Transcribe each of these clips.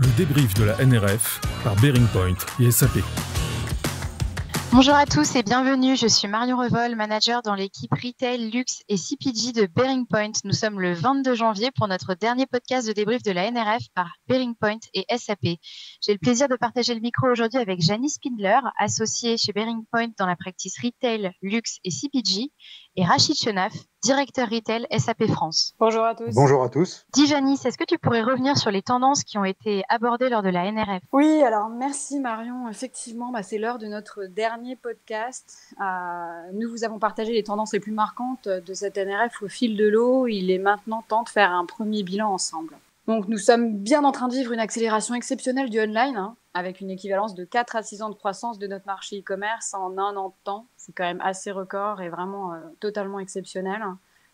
Le débrief de la NRF par Bearing Point et SAP. Bonjour à tous et bienvenue, je suis Marion Revol, manager dans l'équipe Retail, Luxe et CPG de Bearing Point. Nous sommes le 22 janvier pour notre dernier podcast de débrief de la NRF par Bearing Point et SAP. J'ai le plaisir de partager le micro aujourd'hui avec Janice Spindler, associée chez Bearing Point dans la practice Retail, Luxe et CPG, et Rachid Chenaf, directeur Retail SAP France. Bonjour à tous. Bonjour à tous. Dis Janice, est-ce que tu pourrais revenir sur les tendances qui ont été abordées lors de la NRF ? Oui, alors merci Marion. Effectivement, c'est l'heure de notre dernier podcast. Nous vous avons partagé les tendances les plus marquantes de cette NRF au fil de l'eau. Il est maintenant temps de faire un premier bilan ensemble. Donc nous sommes bien en train de vivre une accélération exceptionnelle du online, avec une équivalence de 4 à 6 ans de croissance de notre marché e-commerce en un an de temps. C'est quand même assez record et vraiment totalement exceptionnel.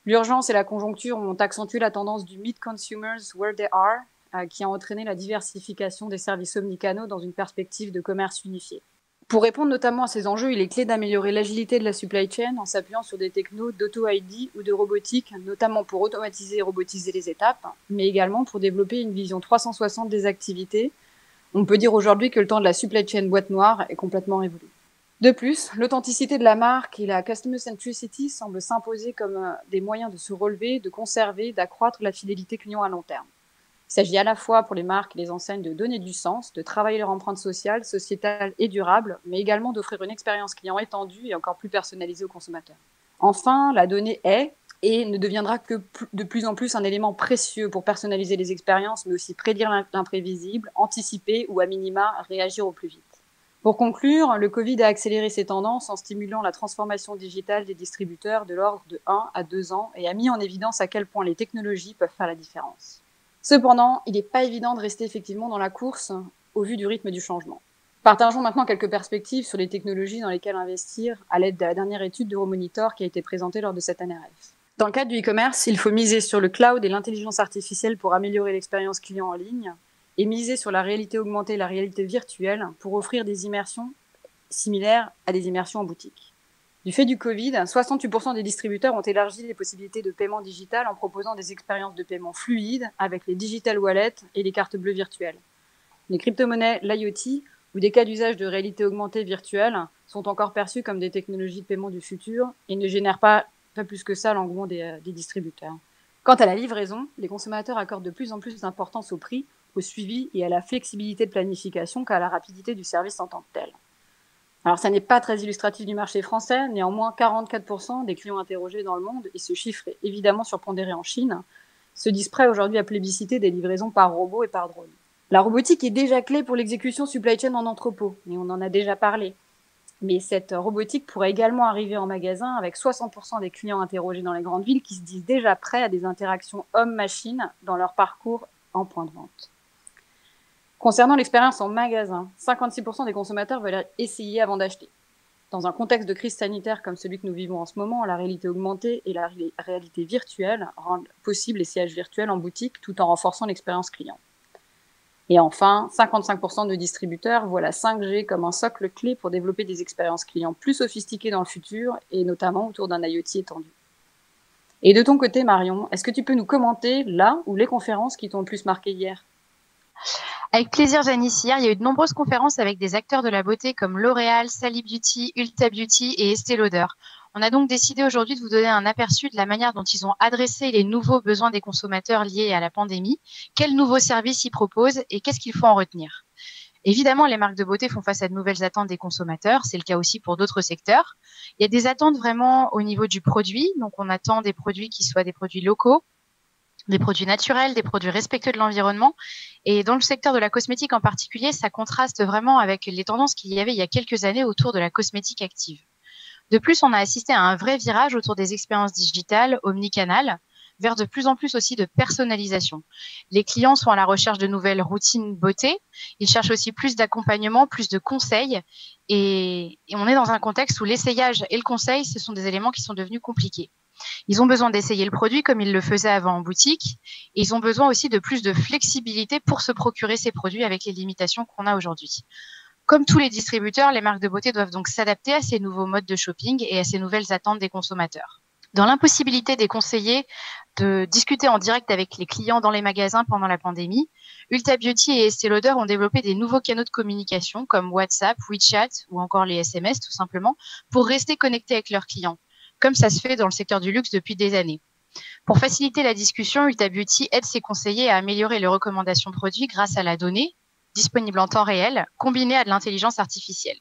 L'urgence et la conjoncture ont accentué la tendance du Meet Consumers Where They Are, qui a entraîné la diversification des services omnicanaux dans une perspective de commerce unifié. Pour répondre notamment à ces enjeux, il est clé d'améliorer l'agilité de la supply chain en s'appuyant sur des technos d'auto-ID ou de robotique, notamment pour automatiser et robotiser les étapes, mais également pour développer une vision 360 des activités. On peut dire aujourd'hui que le temps de la supply chain boîte noire est complètement révolu. De plus, l'authenticité de la marque et la customer centricity semblent s'imposer comme des moyens de se relever, de conserver, d'accroître la fidélité client à long terme. Il s'agit à la fois pour les marques et les enseignes de donner du sens, de travailler leur empreinte sociale, sociétale et durable, mais également d'offrir une expérience client étendue et encore plus personnalisée aux consommateurs. Enfin, la donnée est et ne deviendra que de plus en plus un élément précieux pour personnaliser les expériences, mais aussi prédire l'imprévisible, anticiper ou à minima réagir au plus vite. Pour conclure, le Covid a accéléré ces tendances en stimulant la transformation digitale des distributeurs de l'ordre de 1 à 2 ans et a mis en évidence à quel point les technologies peuvent faire la différence. Cependant, il n'est pas évident de rester effectivement dans la course au vu du rythme du changement. Partageons maintenant quelques perspectives sur les technologies dans lesquelles investir à l'aide de la dernière étude d'Euromonitor qui a été présentée lors de cette NRF. Dans le cadre du e-commerce, il faut miser sur le cloud et l'intelligence artificielle pour améliorer l'expérience client en ligne et miser sur la réalité augmentée et la réalité virtuelle pour offrir des immersions similaires à des immersions en boutique. Du fait du Covid, 68% des distributeurs ont élargi les possibilités de paiement digital en proposant des expériences de paiement fluides avec les digital wallets et les cartes bleues virtuelles. Les crypto-monnaies, l'IoT ou des cas d'usage de réalité augmentée virtuelle sont encore perçus comme des technologies de paiement du futur et ne génèrent pas plus que ça l'engouement des distributeurs. Quant à la livraison, les consommateurs accordent de plus en plus d'importance au prix, au suivi et à la flexibilité de planification qu'à la rapidité du service en tant que tel. Alors, ça n'est pas très illustratif du marché français. Néanmoins, 44% des clients interrogés dans le monde, et ce chiffre est évidemment surpondéré en Chine, se disent prêts aujourd'hui à plébisciter des livraisons par robot et par drone. La robotique est déjà clé pour l'exécution supply chain en entrepôt, et on en a déjà parlé. Mais cette robotique pourrait également arriver en magasin avec 60% des clients interrogés dans les grandes villes qui se disent déjà prêts à des interactions homme-machine dans leur parcours en point de vente. Concernant l'expérience en magasin, 56% des consommateurs veulent essayer avant d'acheter. Dans un contexte de crise sanitaire comme celui que nous vivons en ce moment, la réalité augmentée et la réalité virtuelle rendent possible les sièges virtuels en boutique tout en renforçant l'expérience client. Et enfin, 55% de distributeurs voient la 5G comme un socle clé pour développer des expériences clients plus sophistiquées dans le futur et notamment autour d'un IoT étendu. Et de ton côté, Marion, est-ce que tu peux nous commenter là ou les conférences qui t'ont le plus marqué hier ? Avec plaisir, Janice. Hier, il y a eu de nombreuses conférences avec des acteurs de la beauté comme L'Oréal, Sally Beauty, Ulta Beauty et Estée Lauder. On a donc décidé aujourd'hui de vous donner un aperçu de la manière dont ils ont adressé les nouveaux besoins des consommateurs liés à la pandémie, quels nouveaux services ils proposent et qu'est-ce qu'il faut en retenir. Évidemment, les marques de beauté font face à de nouvelles attentes des consommateurs. C'est le cas aussi pour d'autres secteurs. Il y a des attentes vraiment au niveau du produit. Donc, on attend des produits qui soient des produits locaux, des produits naturels, des produits respectueux de l'environnement. Et dans le secteur de la cosmétique en particulier, ça contraste vraiment avec les tendances qu'il y avait il y a quelques années autour de la cosmétique active. De plus, on a assisté à un vrai virage autour des expériences digitales, omnicanal, vers de plus en plus aussi de personnalisation. Les clients sont à la recherche de nouvelles routines beauté. Ils cherchent aussi plus d'accompagnement, plus de conseils. Et on est dans un contexte où l'essayage et le conseil, ce sont des éléments qui sont devenus compliqués. Ils ont besoin d'essayer le produit comme ils le faisaient avant en boutique. Et ils ont besoin aussi de plus de flexibilité pour se procurer ces produits avec les limitations qu'on a aujourd'hui. Comme tous les distributeurs, les marques de beauté doivent donc s'adapter à ces nouveaux modes de shopping et à ces nouvelles attentes des consommateurs. Dans l'impossibilité des conseillers de discuter en direct avec les clients dans les magasins pendant la pandémie, Ulta Beauty et Estée Lauder ont développé des nouveaux canaux de communication comme WhatsApp, WeChat ou encore les SMS tout simplement pour rester connectés avec leurs clients, comme ça se fait dans le secteur du luxe depuis des années. Pour faciliter la discussion, Ulta Beauty aide ses conseillers à améliorer les recommandations produits grâce à la donnée disponible en temps réel, combinée à de l'intelligence artificielle.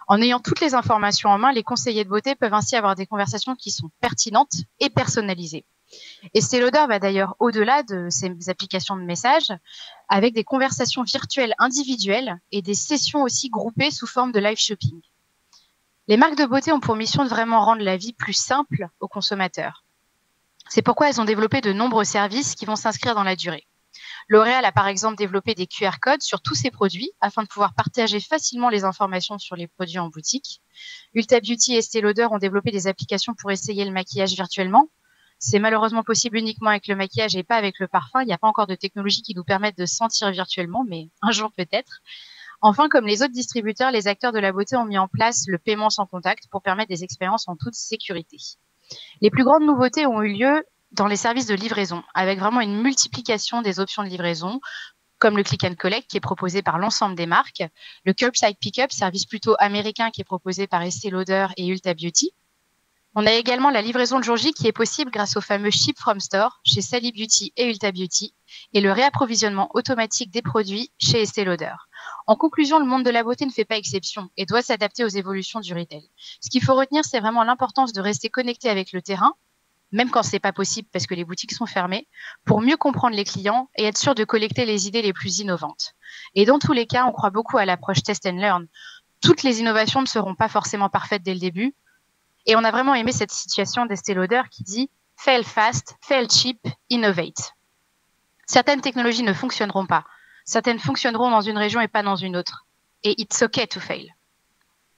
En ayant toutes les informations en main, les conseillers de beauté peuvent ainsi avoir des conversations qui sont pertinentes et personnalisées. Estée Lauder va d'ailleurs au-delà de ces applications de messages avec des conversations virtuelles individuelles et des sessions aussi groupées sous forme de live shopping. Les marques de beauté ont pour mission de vraiment rendre la vie plus simple aux consommateurs. C'est pourquoi elles ont développé de nombreux services qui vont s'inscrire dans la durée. L'Oréal a par exemple développé des QR codes sur tous ses produits afin de pouvoir partager facilement les informations sur les produits en boutique. Ulta Beauty et Estée Lauder ont développé des applications pour essayer le maquillage virtuellement. C'est malheureusement possible uniquement avec le maquillage et pas avec le parfum. Il n'y a pas encore de technologie qui nous permette de sentir virtuellement, mais un jour peut-être. Enfin, comme les autres distributeurs, les acteurs de la beauté ont mis en place le paiement sans contact pour permettre des expériences en toute sécurité. Les plus grandes nouveautés ont eu lieu dans les services de livraison, avec vraiment une multiplication des options de livraison, comme le click and collect qui est proposé par l'ensemble des marques, le curbside pickup, service plutôt américain qui est proposé par Estée Lauder et Ulta Beauty. On a également la livraison le jour J qui est possible grâce au fameux Ship from Store chez Sally Beauty et Ulta Beauty et le réapprovisionnement automatique des produits chez Estée Lauder. En conclusion, le monde de la beauté ne fait pas exception et doit s'adapter aux évolutions du retail. Ce qu'il faut retenir, c'est vraiment l'importance de rester connecté avec le terrain, même quand c'est pas possible parce que les boutiques sont fermées, pour mieux comprendre les clients et être sûr de collecter les idées les plus innovantes. Et dans tous les cas, on croit beaucoup à l'approche test and learn. Toutes les innovations ne seront pas forcément parfaites dès le début. Et on a vraiment aimé cette situation d'Estée Lauder qui dit « fail fast, fail cheap, innovate ». Certaines technologies ne fonctionneront pas. Certaines fonctionneront dans une région et pas dans une autre. Et it's okay to fail.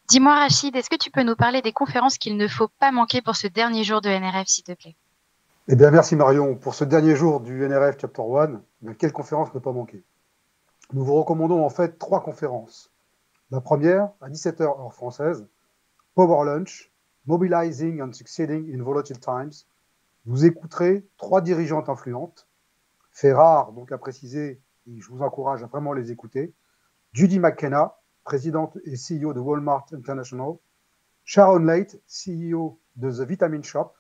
Dis-moi Rachid, est-ce que tu peux nous parler des conférences qu'il ne faut pas manquer pour ce dernier jour de NRF, s'il te plaît? Eh bien, merci Marion. Pour ce dernier jour du NRF Chapter 1, quelle conférence ne pas manquer? Nous vous recommandons en fait 3 conférences. La première, à 17h heure française, Power Lunch, Mobilizing and Succeeding in Volatile Times. Vous écouterez 3 dirigeantes influentes, fait rare donc à préciser, et je vous encourage à vraiment les écouter. Judy McKenna, présidente et CEO de Walmart International, Sharon Leight, CEO de The Vitamin Shop,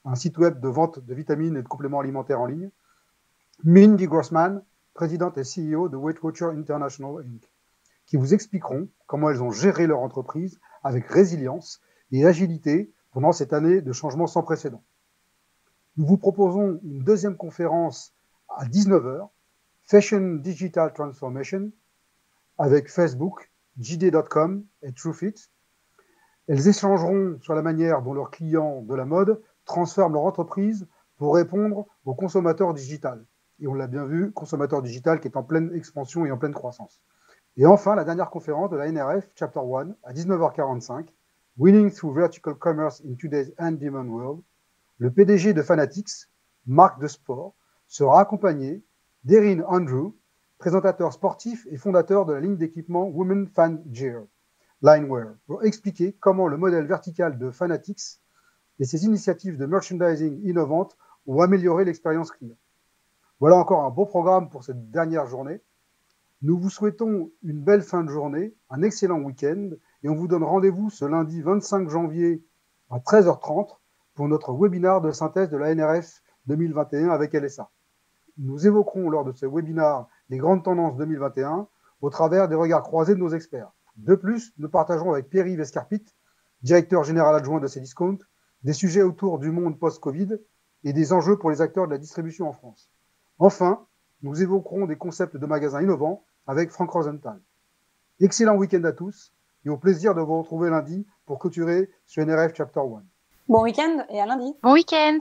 un site web de vente de vitamines et de compléments alimentaires en ligne, Mindy Grossman, présidente et CEO de Weight Watcher International Inc., qui vous expliqueront comment elles ont géré leur entreprise avec résilience et agilité pendant cette année de changement sans précédent. Nous vous proposons une deuxième conférence à 19h, Fashion Digital Transformation, avec Facebook, JD.com et TrueFit. Elles échangeront sur la manière dont leurs clients de la mode transforment leur entreprise pour répondre aux consommateurs digital. Et on l'a bien vu, consommateur digital qui est en pleine expansion et en pleine croissance. Et enfin, la dernière conférence de la NRF, Chapter 1, à 19h45, Winning through Vertical Commerce in Today's On-Demand World. Le PDG de Fanatics, marque de sport, sera accompagné d'Erin Andrew, présentateur sportif et fondateur de la ligne d'équipement Women Fan Gear, Linewear, pour expliquer comment le modèle vertical de Fanatics et ses initiatives de merchandising innovantes ont amélioré l'expérience client. Voilà encore un beau programme pour cette dernière journée. Nous vous souhaitons une belle fin de journée, un excellent week-end, et on vous donne rendez-vous ce lundi 25 janvier à 13h30 pour notre webinaire de synthèse de la NRF 2021 avec LSA. Nous évoquerons lors de ce webinaire les grandes tendances 2021 au travers des regards croisés de nos experts. De plus, nous partagerons avec Pierre-Yves Escarpit, directeur général adjoint de Cdiscount, des sujets autour du monde post-Covid et des enjeux pour les acteurs de la distribution en France. Enfin, nous évoquerons des concepts de magasins innovants avec Franck Rosenthal. Excellent week-end à tous et au plaisir de vous retrouver lundi pour clôturer ce NRF Chapter 1. Bon week-end et à lundi. Bon week-end!